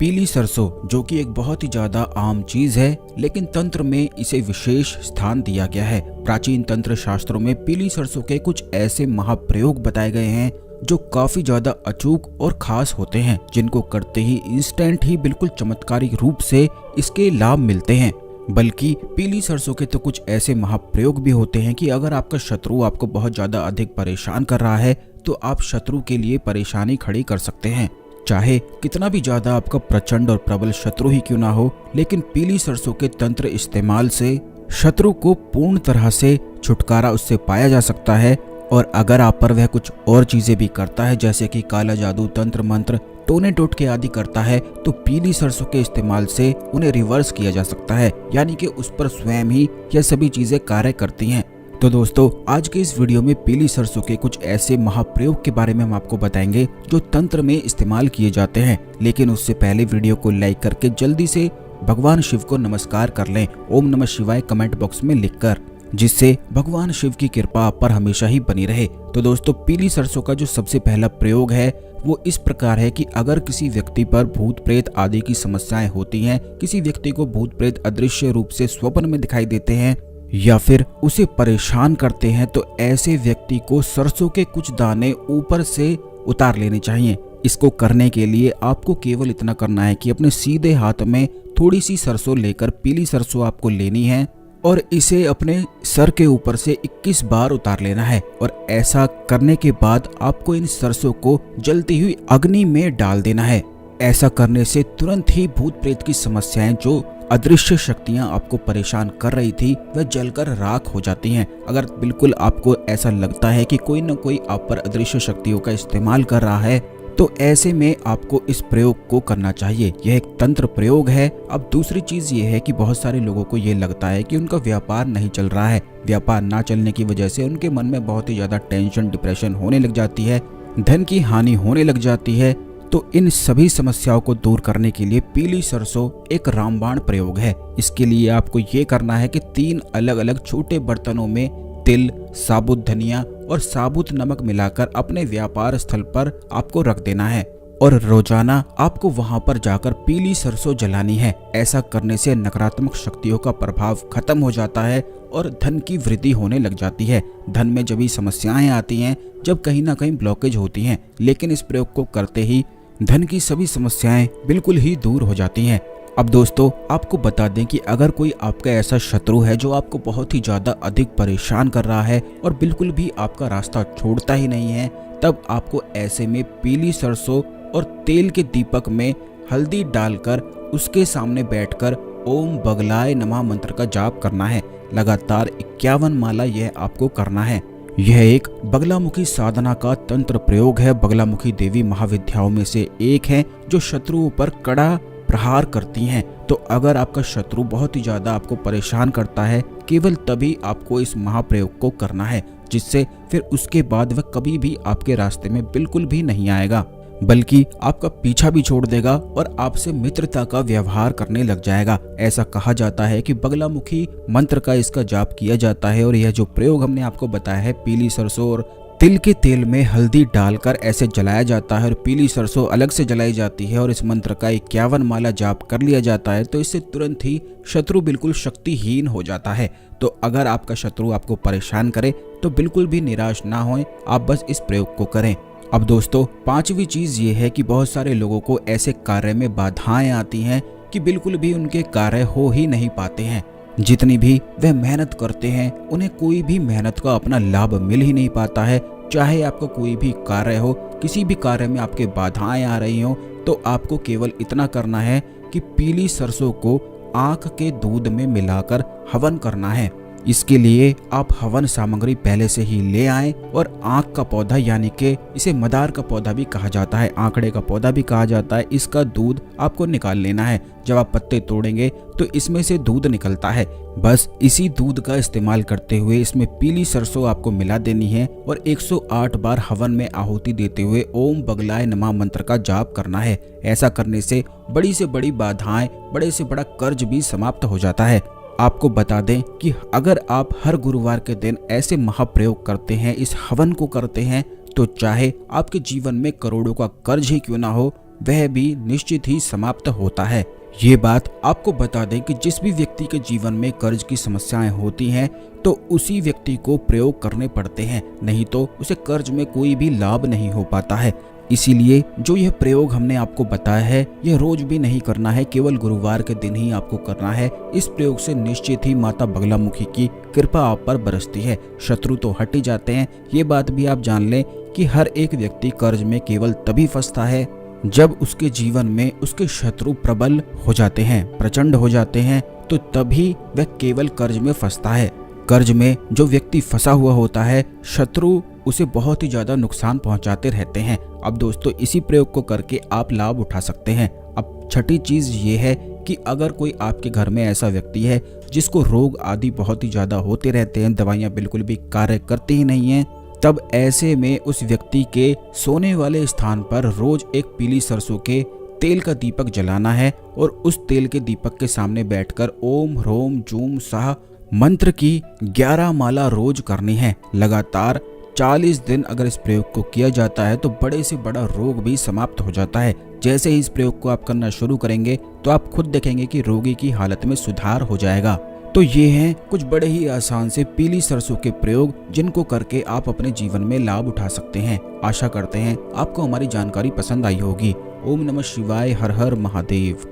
पीली सरसों जो कि एक बहुत ही ज्यादा आम चीज है, लेकिन तंत्र में इसे विशेष स्थान दिया गया है। प्राचीन तंत्र शास्त्रों में पीली सरसों के कुछ ऐसे महाप्रयोग बताए गए हैं जो काफी ज्यादा अचूक और खास होते हैं, जिनको करते ही इंस्टेंट ही बिल्कुल चमत्कारिक रूप से इसके लाभ मिलते हैं। बल्कि पीली सरसों के तो कुछ ऐसे महाप्रयोग भी होते हैं कि अगर आपका शत्रु आपको बहुत ज्यादा अधिक परेशान कर रहा है तो आप शत्रु के लिए परेशानी खड़ी कर सकते हैं। चाहे कितना भी ज्यादा आपका प्रचंड और प्रबल शत्रु ही क्यों ना हो, लेकिन पीली सरसों के तंत्र इस्तेमाल से शत्रु को पूर्ण तरह से छुटकारा उससे पाया जा सकता है। और अगर आप पर वह कुछ और चीजें भी करता है, जैसे कि काला जादू, तंत्र मंत्र, टोने टोटके आदि करता है, तो पीली सरसों के इस्तेमाल से उन्हें रिवर्स किया जा सकता है, यानी कि उस पर स्वयं ही यह सभी चीजें कार्य करती हैं। तो दोस्तों, आज के इस वीडियो में पीली सरसों के कुछ ऐसे महाप्रयोग के बारे में हम आपको बताएंगे जो तंत्र में इस्तेमाल किए जाते हैं। लेकिन उससे पहले वीडियो को लाइक करके जल्दी से भगवान शिव को नमस्कार कर लें, ओम नमः शिवाय कमेंट बॉक्स में लिखकर, जिससे भगवान शिव की कृपा आप पर हमेशा ही बनी रहे। तो दोस्तों, पीली सरसों का जो सबसे पहला प्रयोग है वो इस प्रकार है कि अगर किसी व्यक्ति पर भूत प्रेत आदि की समस्याएं होती हैं, किसी व्यक्ति को भूत प्रेत अदृश्य रूप से स्वप्न में दिखाई देते हैं या फिर उसे परेशान करते हैं, तो ऐसे व्यक्ति को सरसों के कुछ दाने ऊपर से उतार लेने चाहिए। इसको करने के लिए आपको केवल इतना करना है कि अपने सीधे हाथ में थोड़ी सी सरसों लेकर, पीली सरसों आपको लेनी है और इसे अपने सर के ऊपर से 21 बार उतार लेना है। और ऐसा करने के बाद आपको इन सरसों को जलती हुई अग्नि में डाल देना है। ऐसा करने से तुरंत ही भूत प्रेत की समस्याएं, जो अदृश्य शक्तियां आपको परेशान कर रही थी, वह जलकर राख हो जाती हैं। अगर बिल्कुल आपको ऐसा लगता है कि कोई न कोई आप पर अदृश्य शक्तियों का इस्तेमाल कर रहा है, तो ऐसे में आपको इस प्रयोग को करना चाहिए। यह एक तंत्र प्रयोग है। अब दूसरी चीज ये है कि बहुत सारे लोगों को ये लगता है कि उनका व्यापार नहीं चल रहा है। व्यापार ना चलने की वजह से उनके मन में बहुत ही ज्यादा टेंशन, डिप्रेशन होने लग जाती है, धन की हानि होने लग जाती है। तो इन सभी समस्याओं को दूर करने के लिए पीली सरसों एक रामबाण प्रयोग है। इसके लिए आपको ये करना है कि 3 अलग अलग छोटे बर्तनों में तिल, साबुत धनिया और साबुत नमक मिलाकर अपने व्यापार स्थल पर आपको रख देना है और रोजाना आपको वहां पर जाकर पीली सरसों जलानी है। ऐसा करने से नकारात्मक शक्तियों का प्रभाव खत्म हो जाता है और धन की वृद्धि होने लग जाती है। धन में जब भी समस्याएं आती हैं, जब कहीं ना कहीं ब्लॉकेज होती हैं, लेकिन इस प्रयोग को करते ही धन की सभी समस्याएं बिल्कुल ही दूर हो जाती हैं। अब दोस्तों, आपको बता दें कि अगर कोई आपका ऐसा शत्रु है जो आपको बहुत ही ज्यादा अधिक परेशान कर रहा है और बिल्कुल भी आपका रास्ता छोड़ता ही नहीं है, तब आपको ऐसे में पीली सरसों और तेल के दीपक में हल्दी डालकर उसके सामने बैठकर ओम बगलाय नमः मंत्र का जाप करना है। लगातार 51 माला यह आपको करना है। यह एक बगलामुखी साधना का तंत्र प्रयोग है। बगलामुखी देवी महाविद्याओं में से एक है जो शत्रुओं पर कड़ा प्रहार करती हैं। तो अगर आपका शत्रु बहुत ही ज्यादा आपको परेशान करता है, केवल तभी आपको इस महाप्रयोग को करना है, जिससे फिर उसके बाद वह कभी भी आपके रास्ते में बिल्कुल भी नहीं आएगा, बल्कि आपका पीछा भी छोड़ देगा और आपसे मित्रता का व्यवहार करने लग जाएगा। ऐसा कहा जाता है कि बगलामुखी मंत्र का इसका जाप किया जाता है और यह जो प्रयोग हमने आपको बताया है, पीली सरसों और तिल के तेल में हल्दी डालकर ऐसे जलाया जाता है और पीली सरसों अलग से जलाई जाती है और इस मंत्र का 51 माला जाप कर लिया जाता है, तो इससे तुरंत ही शत्रु बिल्कुल शक्तिहीन हो जाता है। तो अगर आपका शत्रु आपको परेशान करे तो बिल्कुल भी निराश ना होएं, आप बस इस प्रयोग को करें। अब दोस्तों, 5वीं चीज ये है कि बहुत सारे लोगों को ऐसे कार्य में बाधाएं आती हैं कि बिल्कुल भी उनके कार्य हो ही नहीं पाते हैं। जितनी भी वह मेहनत करते हैं, उन्हें कोई भी मेहनत का अपना लाभ मिल ही नहीं पाता है। चाहे आपका कोई भी कार्य हो, किसी भी कार्य में आपके बाधाएं आ रही हो, तो आपको केवल इतना करना है कि पीली सरसों को आंख के दूध में मिलाकर हवन करना है। इसके लिए आप हवन सामग्री पहले से ही ले आएं और आंख का पौधा, यानी कि इसे मदार का पौधा भी कहा जाता है, आंकड़े का पौधा भी कहा जाता है, इसका दूध आपको निकाल लेना है। जब आप पत्ते तोड़ेंगे तो इसमें से दूध निकलता है। बस इसी दूध का इस्तेमाल करते हुए इसमें पीली सरसों आपको मिला देनी है और 108 बार हवन में आहुति देते हुए ओम बगलाय नमः मंत्र का जाप करना है। ऐसा करने से बड़ी से बड़ी बाधाएं, बड़े से बड़ा कर्ज भी समाप्त हो जाता है। आपको बता दें कि अगर आप हर गुरुवार के दिन ऐसे महाप्रयोग करते हैं, इस हवन को करते हैं, तो चाहे आपके जीवन में करोड़ों का कर्ज ही क्यों ना हो, वह भी निश्चित ही समाप्त होता है। ये बात आपको बता दें कि जिस भी व्यक्ति के जीवन में कर्ज की समस्याएं होती हैं तो उसी व्यक्ति को प्रयोग करने पड़ते हैं, नहीं तो उसे कर्ज में कोई भी लाभ नहीं हो पाता है। इसीलिए जो यह प्रयोग हमने आपको बताया है यह रोज भी नहीं करना है, केवल गुरुवार के दिन ही आपको करना है। इस प्रयोग से निश्चित ही माता बगलामुखी की कृपा आप पर बरसती है, शत्रु तो हट ही जाते हैं। ये बात भी आप जान लें कि हर एक व्यक्ति कर्ज में केवल तभी फंसता है जब उसके जीवन में उसके शत्रु प्रबल हो जाते हैं, प्रचंड हो जाते हैं, तो तभी वह केवल कर्ज में फंसता है। कर्ज में जो व्यक्ति फंसा हुआ होता है, शत्रु उसे बहुत ही ज्यादा नुकसान पहुंचाते रहते हैं। अब दोस्तों इसी प्रयोग को करके आप लाभ उठा सकते हैं। अब छठी चीज ये है कि अगर कोई आपके घर में ऐसा व्यक्ति है जिसको रोग आदि बहुत ही ज्यादा होते रहते हैं, दवाइयां बिल्कुल भी कार्य करती ही नहीं है, तब ऐसे में उस व्यक्ति के सोने वाले स्थान पर रोज एक पीली सरसों के तेल का दीपक जलाना है और उस तेल के दीपक के सामने बैठकर ओम ह्रोम जूम साह मंत्र की 11 माला रोज करनी है। लगातार 40 दिन अगर इस प्रयोग को किया जाता है तो बड़े से बड़ा रोग भी समाप्त हो जाता है। जैसे ही इस प्रयोग को आप करना शुरू करेंगे तो आप खुद देखेंगे कि रोगी की हालत में सुधार हो जाएगा। तो ये हैं कुछ बड़े ही आसान से पीली सरसों के प्रयोग जिनको करके आप अपने जीवन में लाभ उठा सकते हैं। आशा करते हैं आपको हमारी जानकारी पसंद आई होगी। ओम नमः शिवाय, हर हर महादेव।